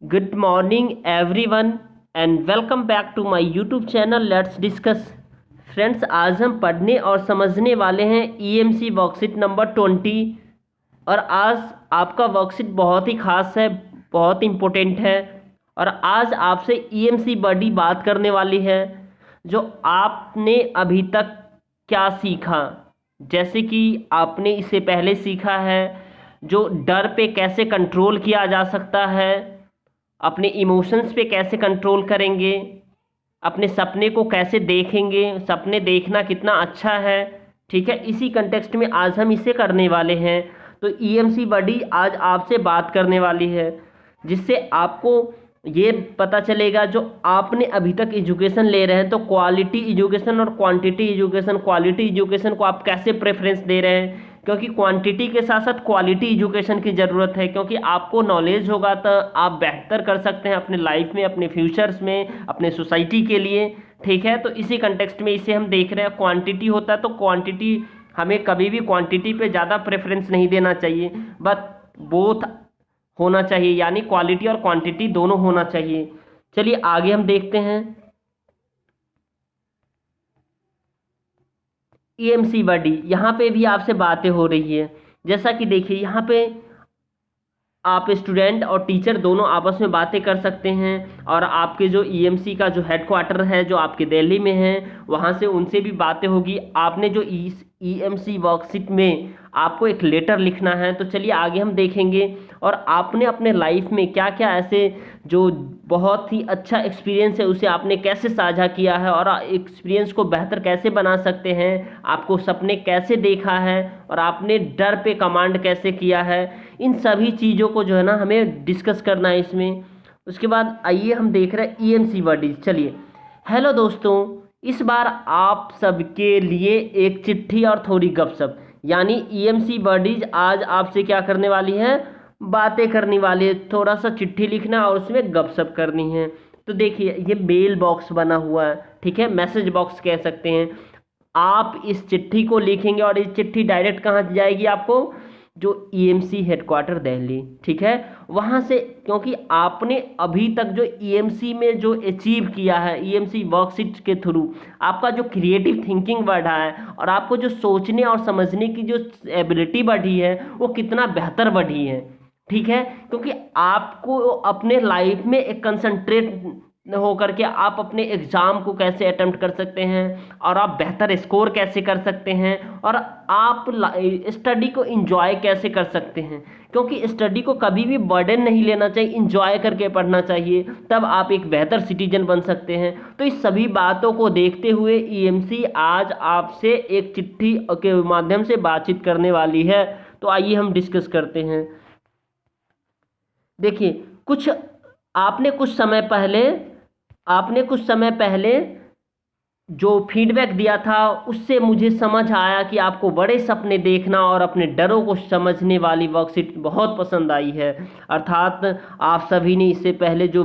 Good morning, everyone, and welcome back to my YouTube channel. Let's discuss. Friends, आज हम पढ़ने और समझने वाले हैं EMC वर्कशीट नंबर 20। और आज आपका वर्कशीट बहुत ही खास है, बहुत इम्पोर्टेंट है। और आज आपसे EMC बॉडी बात करने वाली है, जो आपने अभी तक क्या सीखा। जैसे कि आपने इससे पहले सीखा है जो डर पे कैसे कंट्रोल किया जा सकता है, अपने इमोशंस पे कैसे कंट्रोल करेंगे, अपने सपने को कैसे देखेंगे, सपने देखना कितना अच्छा है। ठीक है, इसी कंटेक्स्ट में आज हम इसे करने वाले हैं। तो EMC बॉडी आज आपसे बात करने वाली है, जिससे आपको ये पता चलेगा जो आपने अभी तक एजुकेशन ले रहे हैं, तो क्वालिटी एजुकेशन और क्वांटिटी एजुकेशन, क्वालिटी एजुकेशन को आप कैसे प्रेफरेंस दे रहे हैं, क्योंकि क्वांटिटी के साथ साथ क्वालिटी एजुकेशन की ज़रूरत है। क्योंकि आपको नॉलेज होगा तो आप बेहतर कर सकते हैं अपने लाइफ में, अपने फ्यूचर्स में, अपने सोसाइटी के लिए। ठीक है, तो इसी कंटेक्स्ट में इसे हम देख रहे हैं। क्वांटिटी होता है तो क्वांटिटी, हमें कभी भी क्वांटिटी पे ज़्यादा प्रेफरेंस नहीं देना चाहिए, बट बोथ होना चाहिए, यानी क्वालिटी और क्वांटिटी दोनों होना चाहिए। चलिए आगे हम देखते हैं। EMC बॉडी, यहाँ पे भी आपसे बातें हो रही है। जैसा कि देखिए, यहाँ पे आप स्टूडेंट और टीचर दोनों आपस में बातें कर सकते हैं, और आपके जो EMC का जो हेडक्वार्टर है जो आपके दिल्ली में है, वहाँ से उनसे भी बातें होगी। आपने जो EMC वर्कशीट में आपको एक लेटर लिखना है। तो चलिए आगे हम देखेंगे, और आपने अपने लाइफ में क्या क्या ऐसे जो बहुत ही अच्छा एक्सपीरियंस है उसे आपने कैसे साझा किया है, और एक्सपीरियंस को बेहतर कैसे बना सकते हैं, आपको सपने कैसे देखा है, और आपने डर पे कमांड कैसे किया है। इन सभी चीज़ों को जो है ना हमें डिस्कस करना है इसमें। उसके बाद आइए हम देख रहे हैं EMC वर्डीज। चलिए, हेलो दोस्तों, इस बार आप सबके लिए एक चिट्ठी और थोड़ी गपशप, यानी EMC वर्डीज आज आपसे क्या करने वाली है, बातें करने वाली है। थोड़ा सा चिट्ठी लिखना और उसमें गपशप करनी है। तो देखिए, ये मेल बॉक्स बना हुआ है, ठीक है, मैसेज बॉक्स कह सकते हैं। आप इस चिट्ठी को लिखेंगे और ये चिट्ठी डायरेक्ट कहाँ जाएगी आपको, जो EMC हेडक्वार्टर दिल्ली, ठीक है, वहाँ से। क्योंकि आपने अभी तक जो EMC में जो अचीव किया है, EMC वर्कशीट के थ्रू आपका जो क्रिएटिव थिंकिंग बढ़ा है, और आपको जो सोचने और समझने की जो एबिलिटी बढ़ी है वो कितना बेहतर बढ़ी है। ठीक है, क्योंकि आपको अपने लाइफ में एक कंसंट्रेट होकर के आप अपने एग्ज़ाम को कैसे अटेम्प्ट कर सकते हैं, और आप बेहतर स्कोर कैसे कर सकते हैं, और आप स्टडी को इंजॉय कैसे कर सकते हैं। क्योंकि स्टडी को कभी भी बर्डन नहीं लेना चाहिए, इंजॉय करके पढ़ना चाहिए, तब आप एक बेहतर सिटीजन बन सकते हैं। तो इस सभी बातों को देखते हुए EMC आज आपसे एक चिट्ठी के माध्यम से बातचीत करने वाली है। तो आइए हम डिस्कस करते हैं। देखिए, आपने कुछ समय पहले जो फीडबैक दिया था उससे मुझे समझ आया कि आपको बड़े सपने देखना और अपने डरों को समझने वाली वर्कशीट बहुत पसंद आई है। अर्थात आप सभी ने इससे पहले जो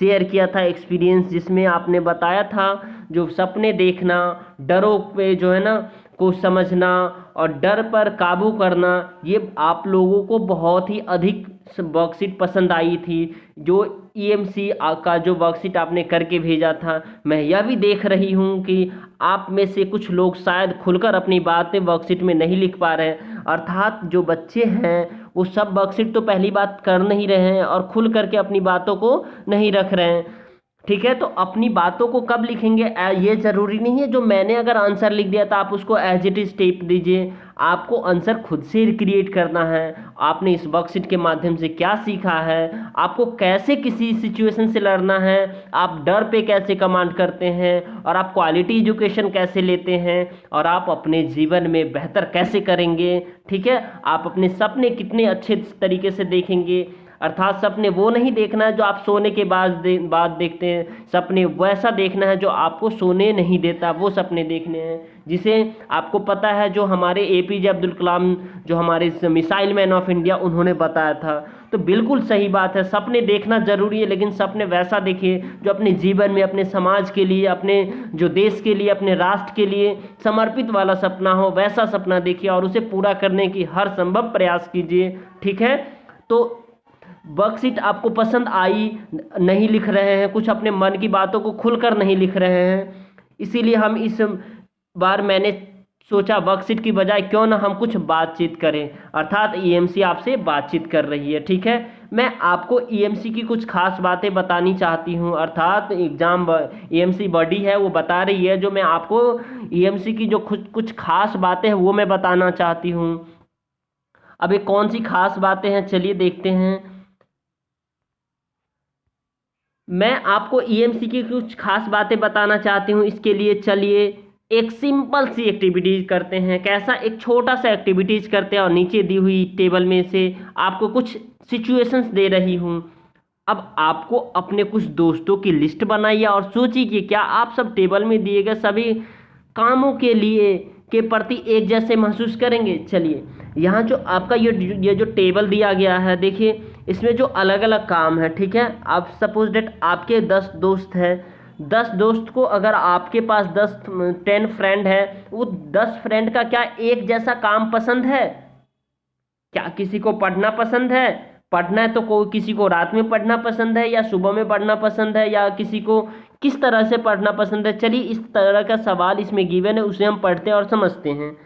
शेयर किया था एक्सपीरियंस, जिसमें आपने बताया था जो सपने देखना, डरों पे जो है ना को समझना और डर पर काबू करना, ये आप लोगों को बहुत ही अधिक वर्कशीट पसंद आई थी। जो EMC का जो वर्कशीट आपने करके भेजा था, मैं यह भी देख रही हूँ कि आप में से कुछ लोग शायद खुलकर अपनी बातें वर्कशीट में नहीं लिख पा रहे हैं। अर्थात जो बच्चे हैं वो सब वर्कशीट तो पहली बात कर नहीं रहे हैं और खुल करके अपनी बातों को नहीं रख रहे हैं। ठीक है, तो अपनी बातों को कब लिखेंगे, ये ज़रूरी नहीं है जो मैंने अगर आंसर लिख दिया था आप उसको एज इट इज टिप दीजिए। आपको आंसर खुद से क्रिएट करना है। आपने इस वर्कशीट के माध्यम से क्या सीखा है, आपको कैसे किसी सिचुएशन से लड़ना है, आप डर पे कैसे कमांड करते हैं, और आप क्वालिटी एजुकेशन कैसे लेते हैं, और आप अपने जीवन में बेहतर कैसे करेंगे। ठीक है, आप अपने सपने कितने अच्छे तरीके से देखेंगे। अर्थात सपने वो नहीं देखना है जो आप सोने के बाद देखते हैं, सपने वैसा देखना है जो आपको सोने नहीं देता, वो सपने देखने हैं। जिसे आपको पता है जो हमारे APJ अब्दुल कलाम, जो हमारे मिसाइल मैन ऑफ इंडिया, उन्होंने बताया था। तो बिल्कुल सही बात है, सपने देखना ज़रूरी है, लेकिन सपने वैसा देखिए जो अपने जीवन में, अपने समाज के लिए, अपने जो देश के लिए, अपने राष्ट्र के लिए समर्पित वाला सपना हो, वैसा सपना देखिए और उसे पूरा करने की हर संभव प्रयास कीजिए। ठीक है, तो वर्कशीट आपको पसंद आई, नहीं लिख रहे हैं, कुछ अपने मन की बातों को खुलकर नहीं लिख रहे हैं, इसीलिए हम इस बार मैंने सोचा वर्कशीट की बजाय क्यों ना हम कुछ बातचीत करें, अर्थात ईएमसी आपसे बातचीत कर रही है। ठीक है, मैं आपको ईएमसी की कुछ खास बातें बतानी चाहती हूं, अर्थात एग्जाम ईएमसी बॉडी है वो बता रही है, जो मैं आपको ईएमसी की जो कुछ खास बातें हैं वो मैं बताना चाहती हूं। अब ये कौन सी खास बातें हैं, चलिए देखते हैं। मैं आपको ईएमसी की कुछ खास बातें बताना चाहती हूँ। इसके लिए चलिए एक सिंपल सी एक्टिविटीज करते हैं। कैसा, एक छोटा सा एक्टिविटीज करते हैं और नीचे दी हुई टेबल में से आपको कुछ सिचुएशंस दे रही हूँ। अब आपको अपने कुछ दोस्तों की लिस्ट बनाइए और सोचिए कि क्या आप सब टेबल में दिए गए सभी कामों के लिए के प्रति एक जैसे महसूस करेंगे। चलिए यहाँ जो आपका ये जो टेबल दिया गया है, देखिए इसमें जो अलग अलग काम है, ठीक है। आप सपोज डेट आपके 10 दोस्त हैं, 10 दोस्त को अगर आपके पास 10 फ्रेंड है, वो 10 फ्रेंड का क्या एक जैसा काम पसंद है? क्या किसी को पढ़ना पसंद है? पढ़ना है तो कोई किसी को रात में पढ़ना पसंद है या सुबह में पढ़ना पसंद है, या किसी को किस तरह से पढ़ना पसंद है। चलिए इस तरह का सवाल इसमें गिवन है, उसे हम पढ़ते हैं और समझते हैं।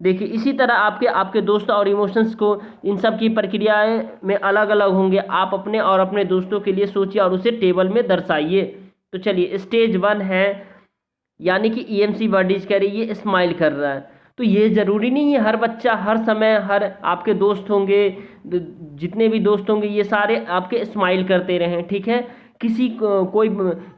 देखिए इसी तरह आपके दोस्त और इमोशंस को, इन सब की प्रक्रियाएं में अलग अलग होंगे। आप अपने और अपने दोस्तों के लिए सोचिए और उसे टेबल में दर्शाइए। तो चलिए स्टेज 1 है, यानी कि ईएमसी वर्डीज कह रही है स्माइल कर रहा है। तो ये ज़रूरी नहीं है हर बच्चा हर समय, हर आपके दोस्त होंगे, जितने भी दोस्त होंगे ये सारे आपके स्माइल करते रहें, ठीक है। किसी कोई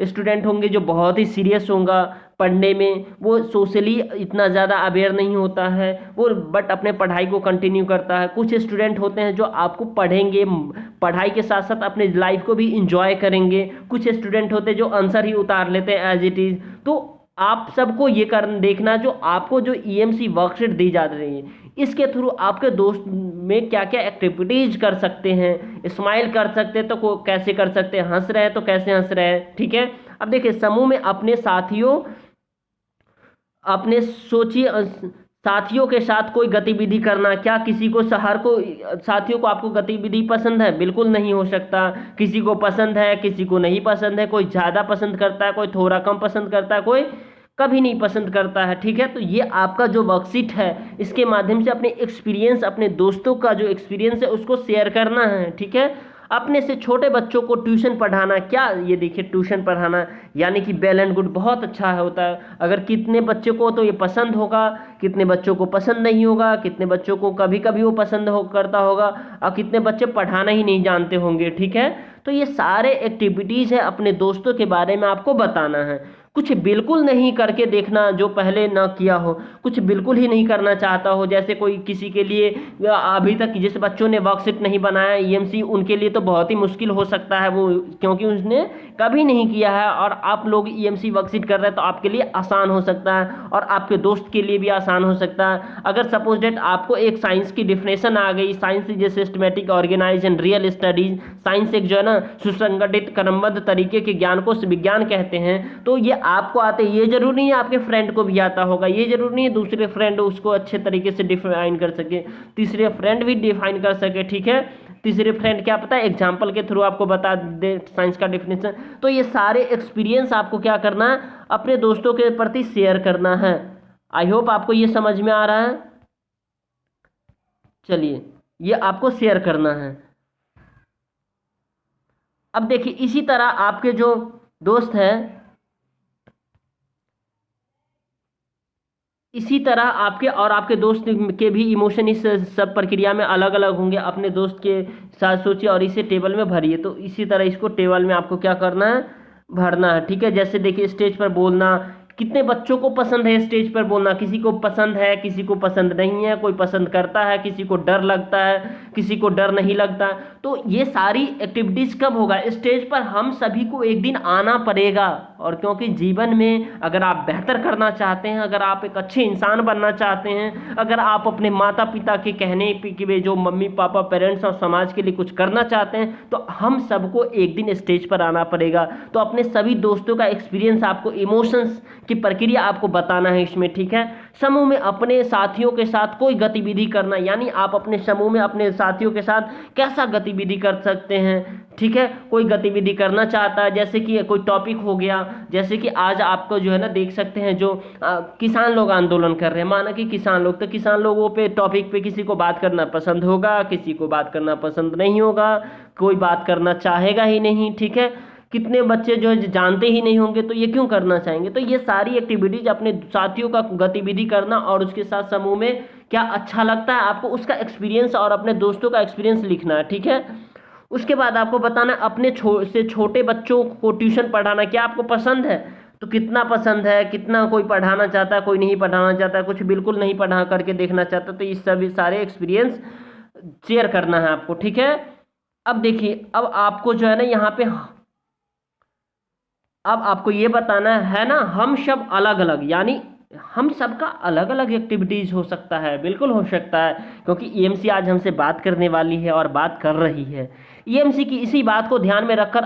स्टूडेंट होंगे जो बहुत ही सीरियस होगा पढ़ने में, वो सोशली इतना ज़्यादा अवेयर नहीं होता है, वो बट अपने पढ़ाई को कंटिन्यू करता है। कुछ स्टूडेंट होते हैं जो आपको पढ़ेंगे, पढ़ाई के साथ साथ अपने लाइफ को भी इंजॉय करेंगे। कुछ स्टूडेंट होते हैं जो आंसर ही उतार लेते हैं एज इट इज़। तो आप सबको ये देखना, जो आपको जो ईएमसी वर्कशीट दी जा रही है, इसके थ्रू आपके दोस्त में क्या क्या एक्टिविटीज कर सकते हैं। स्माइल कर सकते हैं तो कैसे कर सकते हैं, हंस रहे हैं तो कैसे हंस रहे हैं, ठीक है। अब देखिए समूह में अपने साथियों, अपने सोचिए साथियों के साथ कोई गतिविधि करना। क्या किसी को साथियों को आपको गतिविधि पसंद है? बिल्कुल नहीं हो सकता। किसी को पसंद है, किसी को नहीं पसंद है, कोई ज़्यादा पसंद करता है, कोई थोड़ा कम पसंद करता है, कोई कभी नहीं पसंद करता है, ठीक है। तो ये आपका जो वर्कशीट है, इसके माध्यम से अपने एक्सपीरियंस, अपने दोस्तों का जो एक्सपीरियंस है उसको शेयर करना है, ठीक है। अपने से छोटे बच्चों को ट्यूशन पढ़ाना। क्या, ये देखिए ट्यूशन पढ़ाना यानी कि वेल एंड गुड, बहुत अच्छा होता है। अगर कितने बच्चे को तो ये पसंद होगा, कितने बच्चों को पसंद नहीं होगा, कितने बच्चों को कभी कभी वो पसंद करता होगा, और कितने बच्चे पढ़ाना ही नहीं जानते होंगे, ठीक है। तो ये सारे एक्टिविटीज़ है, अपने दोस्तों के बारे में आपको बताना है। कुछ बिल्कुल नहीं करके देखना जो पहले ना किया हो, कुछ बिल्कुल ही नहीं करना चाहता हो। जैसे कोई किसी के लिए अभी तक जिस बच्चों ने वर्कशीट नहीं बनाया ईएमसी, उनके लिए तो बहुत ही मुश्किल हो सकता है वो, क्योंकि उसने कभी नहीं किया है। और आप लोग ईएमसी वर्कशीट कर रहे हैं तो आपके लिए आसान हो सकता है और आपके दोस्त के लिए भी आसान हो सकता है। अगर सपोज डेट आपको एक साइंस की डिफिनेशन आ गई, science is a systematic organize and real studies, science एक जो है ना सुसंगठित क्रमबद्ध तरीके के ज्ञान को विज्ञान कहते हैं। तो ये आपको आते, ये जरूरी नहीं है आपके फ्रेंड को भी आता होगा, ये जरूरी नहीं है दूसरे फ्रेंड उसको अच्छे तरीके से डिफाइन कर सके, तीसरे फ्रेंड भी डिफाइन कर सके, ठीक है। तीसरे फ्रेंड क्या पता है एग्जाम्पल के थ्रू आपको बता दे साइंस का डेफिनेशन। तो ये सारे एक्सपीरियंस आपको क्या करना है, अपने दोस्तों के प्रति शेयर करना है। आई होप आपको ये समझ में आ रहा है। चलिए ये आपको शेयर करना है। अब देखिए इसी तरह आपके जो दोस्त हैं, इसी तरह आपके और आपके दोस्त के भी इमोशन इस सब प्रक्रिया में अलग अलग होंगे। अपने दोस्त के साथ सोचिए और इसे टेबल में भरिए। तो इसी तरह इसको टेबल में आपको क्या करना है, भरना है, ठीक है। जैसे देखिए स्टेज पर बोलना, कितने बच्चों को पसंद है स्टेज पर बोलना? किसी को पसंद है, किसी को पसंद नहीं है, कोई पसंद करता है, किसी को डर लगता है, किसी को डर नहीं लगता। तो ये सारी एक्टिविटीज़ कब होगा? स्टेज पर हम सभी को एक दिन आना पड़ेगा। और क्योंकि जीवन में अगर आप बेहतर करना चाहते हैं, अगर आप एक अच्छे इंसान बनना चाहते हैं, अगर आप अपने माता पिता के कहने पे जो मम्मी पापा पेरेंट्स और समाज के लिए कुछ करना चाहते हैं, तो हम सबको एक दिन स्टेज पर आना पड़ेगा। तो अपने सभी दोस्तों का एक्सपीरियंस, आपको इमोशंस कि प्रक्रिया आपको बताना है इसमें, ठीक है। समूह में अपने साथियों के साथ कोई गतिविधि करना, यानी आप अपने समूह में अपने साथियों के साथ कैसा गतिविधि कर सकते हैं, ठीक है। कोई गतिविधि करना चाहता है, जैसे कि कोई टॉपिक हो गया, जैसे कि आज आपको जो है ना देख सकते हैं जो किसान लोग आंदोलन कर रहे हैं, माना कि किसान लोग, तो किसान लोगों पे टॉपिक पे किसी को बात करना पसंद होगा, किसी को बात करना पसंद नहीं होगा, कोई बात करना चाहेगा ही नहीं, ठीक है। कितने बच्चे जो है जानते ही नहीं होंगे, तो ये क्यों करना चाहेंगे। तो ये सारी एक्टिविटीज अपने साथियों का गतिविधि करना और उसके साथ समूह में क्या अच्छा लगता है आपको, उसका एक्सपीरियंस और अपने दोस्तों का एक्सपीरियंस लिखना है, ठीक है। उसके बाद आपको बताना है अपने से छोटे बच्चों को ट्यूशन पढ़ाना क्या आपको पसंद है, तो कितना पसंद है, कितना कोई पढ़ाना चाहता है, कोई नहीं पढ़ाना चाहता है, कुछ बिल्कुल नहीं पढ़ा करके देखना चाहता, तो इस सभी सारे एक्सपीरियंस शेयर करना है आपको, ठीक है। अब देखिए, अब आपको जो है ना यहाँ पे अब आपको ये बताना है ना, हम सब अलग अलग, यानी हम सबका अलग अलग एक्टिविटीज हो सकता है, बिल्कुल हो सकता है, क्योंकि ईएमसी आज हमसे बात करने वाली है और बात कर रही है। ईएमसी की इसी बात को ध्यान में रखकर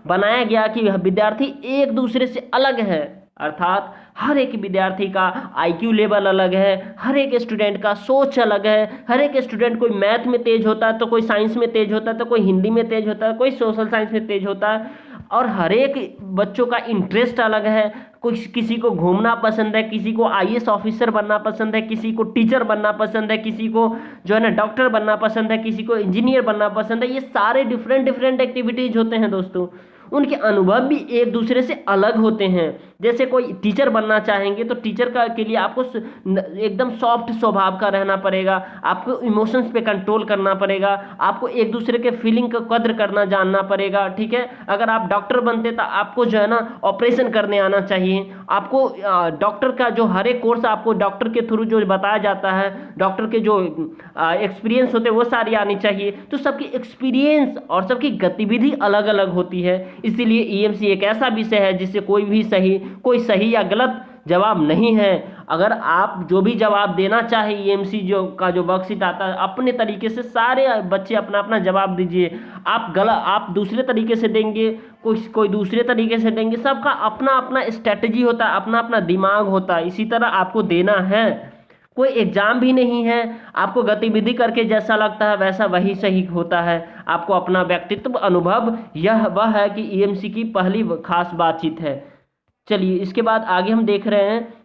बनाया गया कि विद्यार्थी एक दूसरे से अलग है, अर्थात हर एक विद्यार्थी का आईक्यू लेवल अलग है, हर एक स्टूडेंट का सोच अलग है, हर एक स्टूडेंट कोई मैथ में तेज होता है तो कोई साइंस में तेज होता है, तो कोई हिंदी में तेज होता है, कोई सोशल साइंस में तेज होता है, और हर एक बच्चों का इंटरेस्ट अलग है। कुछ किसी को घूमना पसंद है, किसी को आईएएस ऑफिसर बनना पसंद है, किसी को टीचर बनना पसंद है, किसी को जो है ना डॉक्टर बनना पसंद है, किसी को इंजीनियर बनना पसंद है। ये सारे डिफरेंट डिफरेंट एक्टिविटीज होते हैं दोस्तों, उनके अनुभव भी एक दूसरे से अलग होते हैं। जैसे कोई टीचर बनना चाहेंगे तो टीचर का के लिए आपको एकदम सॉफ्ट स्वभाव का रहना पड़ेगा, आपको इमोशंस पे कंट्रोल करना पड़ेगा, आपको एक दूसरे के फीलिंग का कद्र करना जानना पड़ेगा, ठीक है। अगर आप डॉक्टर बनते तो आपको जो है ना ऑपरेशन करने आना चाहिए, आपको डॉक्टर का जो हर एक कोर्स आपको डॉक्टर के थ्रू जो बताया जाता है, डॉक्टर के जो एक्सपीरियंस होते हैं वो सारी आनी चाहिए। तो सबकी एक्सपीरियंस और सबकी गतिविधि अलग अलग होती है, इसीलिए ईएमसी एक ऐसा विषय है जिससे कोई सही या गलत जवाब नहीं है। अगर आप जो भी जवाब देना चाहे ईएमसी का जो वर्कशीट आता है, अपने तरीके से सारे बच्चे अपना अपना जवाब दीजिए। आप दूसरे तरीके से देंगे, कोई दूसरे तरीके से देंगे, सबका अपना अपना स्ट्रेटजी होता है, अपना अपना दिमाग होता है, इसी तरह आपको देना है। कोई एग्जाम भी नहीं है, आपको गतिविधि करके जैसा लगता है वैसा वही सही होता है। आपको अपना व्यक्तित्व अनुभव यह वह है कि ईएमसी की पहली खास बातचीत है। चलिए इसके बाद आगे हम देख रहे हैं,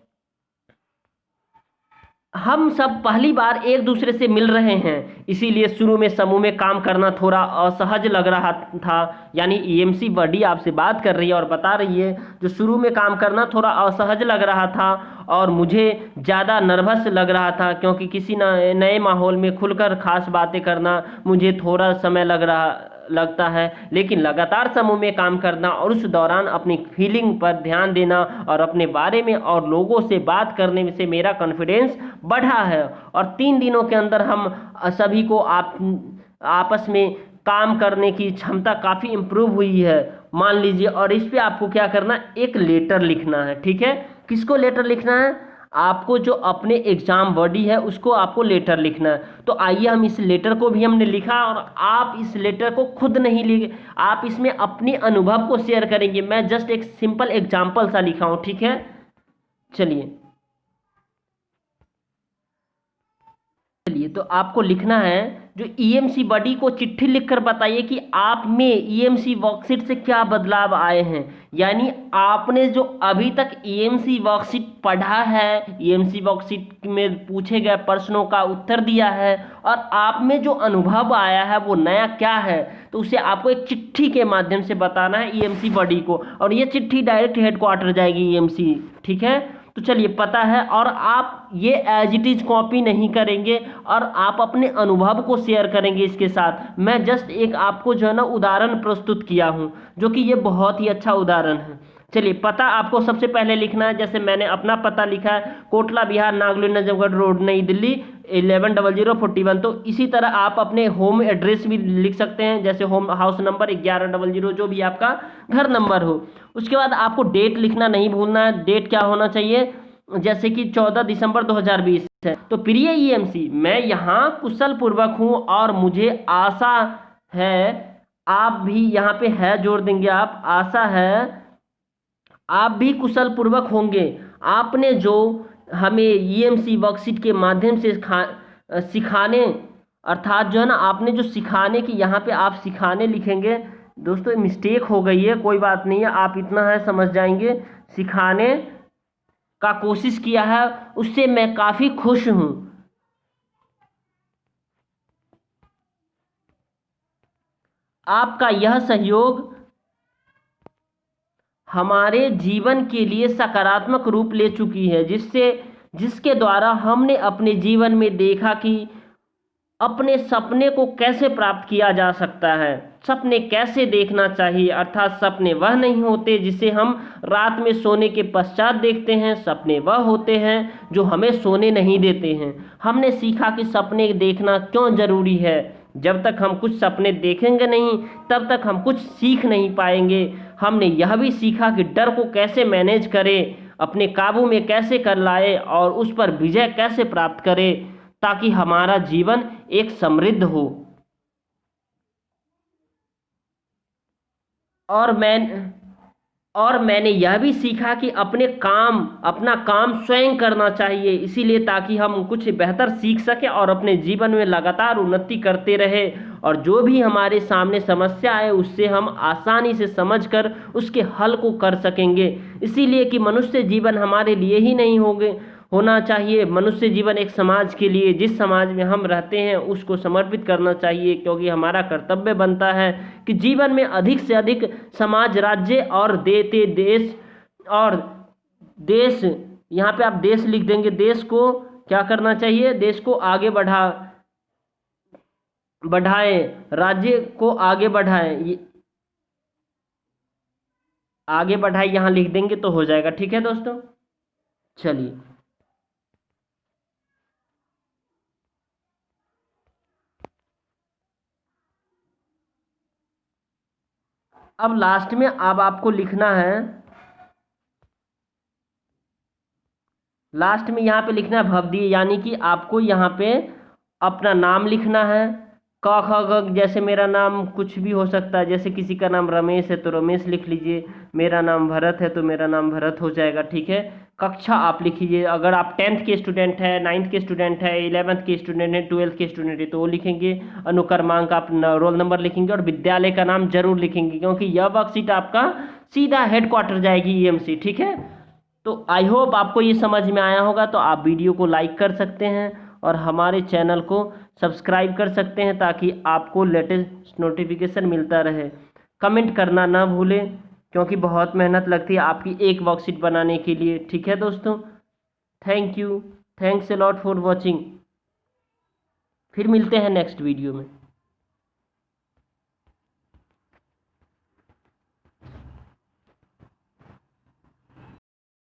हम सब पहली बार एक दूसरे से मिल रहे हैं, इसीलिए शुरू में समूह में काम करना थोड़ा असहज लग रहा था। यानी ईएमसी बॉडी आपसे बात कर रही है और बता रही है जो शुरू में काम करना थोड़ा असहज लग रहा था और मुझे ज़्यादा नर्वस लग रहा था, क्योंकि किसी नए माहौल में खुलकर खास बातें करना मुझे थोड़ा समय लगता है। लेकिन लगातार समूह में काम करना और उस दौरान अपनी फीलिंग पर ध्यान देना और अपने बारे में और लोगों से बात करने से मेरा कॉन्फिडेंस बढ़ा है। और 3 दिनों के अंदर हम सभी को आपस में काम करने की क्षमता काफ़ी इम्प्रूव हुई है, मान लीजिए। और इस पे आपको क्या करना है, एक लेटर लिखना है, ठीक है। किसको लेटर लिखना है, आपको जो अपने एग्जाम बॉडी है उसको आपको लेटर लिखना है। तो आइए हम इस लेटर को भी हमने लिखा, और आप इस लेटर को खुद नहीं लिखे, आप इसमें अपने अनुभव को शेयर करेंगे। मैं जस्ट एक सिंपल एग्जाम्पल सा लिखा हूं, ठीक है। चलिए तो आपको लिखना है, जो ईएमसी बॉडी को चिट्ठी लिखकर बताइए कि आप में ईएमसी वर्कशीट से क्या बदलाव आए हैं। यानी आपने जो अभी तक ईएमसी वर्कशीट पढ़ा है, ईएमसी वर्कशीट में पूछे गए प्रश्नों का उत्तर दिया है, और आप में जो अनुभव आया है वो नया क्या है, तो उसे आपको एक चिट्ठी के माध्यम से बताना है ईएमसी बॉडी को, और ये चिट्ठी डायरेक्ट हेडक्वार्टर जाएगी ईएमसी, ठीक है। तो चलिए पता है, और आप ये एज इट इज कॉपी नहीं करेंगे और आप अपने अनुभव को शेयर करेंगे इसके साथ। मैं जस्ट एक आपको जो है ना उदाहरण प्रस्तुत किया हूँ, जो कि ये बहुत ही अच्छा उदाहरण है। चलिए पता आपको सबसे पहले लिखना है, जैसे मैंने अपना पता लिखा है, कोटला बिहार, नागलोई नजफगढ़ रोड, नई दिल्ली 110041। तो इसी तरह आप अपने होम एड्रेस भी लिख सकते हैं, जैसे होम हाउस नंबर 1100, जो भी आपका घर नंबर हो। उसके बाद आपको डेट लिखना नहीं भूलना है। डेट क्या होना चाहिए, जैसे कि 14 दिसंबर 2020 है। तो प्रिय ईएमसी, मैं यहाँ कुशल पूर्वक हूँ और मुझे आशा है आप भी यहाँ पे है जोड़ देंगे आप, आशा है आप भी कुशल पूर्वक होंगे। आपने जो हमें ईएमसी वर्कशीट के माध्यम से सिखाने, अर्थात जो है ना, आपने जो सिखाने की यहाँ पे आप सिखाने लिखेंगे दोस्तों, मिस्टेक हो गई है, कोई बात नहीं है, आप इतना है समझ जाएंगे, सिखाने का कोशिश किया है, उससे मैं काफ़ी खुश हूँ। आपका यह सहयोग हमारे जीवन के लिए सकारात्मक रूप ले चुकी है, जिसके द्वारा हमने अपने जीवन में देखा कि अपने सपने को कैसे प्राप्त किया जा सकता है, सपने कैसे देखना चाहिए। अर्थात सपने वह नहीं होते जिसे हम रात में सोने के पश्चात देखते हैं, सपने वह होते हैं जो हमें सोने नहीं देते हैं। हमने सीखा कि सपने देखना क्यों ज़रूरी है। जब तक हम कुछ सपने देखेंगे नहीं, तब तक हम कुछ सीख नहीं पाएंगे। हमने यह भी सीखा कि डर को कैसे मैनेज करें, अपने काबू में कैसे कर लाए और उस पर विजय कैसे प्राप्त करें, ताकि हमारा जीवन एक समृद्ध हो। और मैंने यह भी सीखा कि अपना काम स्वयं करना चाहिए, इसीलिए ताकि हम कुछ बेहतर सीख सकें और अपने जीवन में लगातार उन्नति करते रहे, और जो भी हमारे सामने समस्या है उससे हम आसानी से समझकर उसके हल को कर सकेंगे। इसीलिए कि मनुष्य जीवन हमारे लिए ही नहीं होना चाहिए, मनुष्य जीवन एक समाज के लिए, जिस समाज में हम रहते हैं उसको समर्पित करना चाहिए, क्योंकि हमारा कर्तव्य बनता है कि जीवन में अधिक से अधिक समाज, राज्य और देश, यहाँ पे आप देश लिख देंगे, देश को क्या करना चाहिए, देश को आगे बढ़ाएं, राज्य को आगे बढ़ाएं, आगे बढ़ाएं यहाँ लिख देंगे तो हो जाएगा। ठीक है दोस्तों, चलिए अब लास्ट में अब आपको लिखना है, लास्ट में यहाँ पे लिखना है भवदीय, यानी कि आपको यहाँ पे अपना नाम लिखना है। क ख ग, जैसे मेरा नाम कुछ भी हो सकता है, जैसे किसी का नाम रमेश है तो रमेश लिख लीजिए, मेरा नाम भरत है तो मेरा नाम भरत हो जाएगा। ठीक है, कक्षा आप लिख लीजिए, अगर आप 10th के स्टूडेंट है, 9th के स्टूडेंट है, 11th के स्टूडेंट है, 12th के स्टूडेंट है तो वो लिखेंगे। अनुक्रमांक आप रोल नंबर लिखेंगे और विद्यालय का नाम जरूर लिखेंगे, क्योंकि यह वर्कशीट आपका सीधा हेडक्वार्टर जाएगी ईएमसी। ठीक है, तो आई होप आपको ये समझ में आया होगा। तो आप वीडियो को लाइक कर सकते हैं और हमारे चैनल को सब्सक्राइब कर सकते हैं, ताकि आपको लेटेस्ट नोटिफिकेशन मिलता रहे। कमेंट करना ना भूलें, क्योंकि बहुत मेहनत लगती है आपकी एक वर्कशीट बनाने के लिए। ठीक है दोस्तों, thanks a lot for watching. फिर मिलते हैं नेक्स्ट वीडियो में।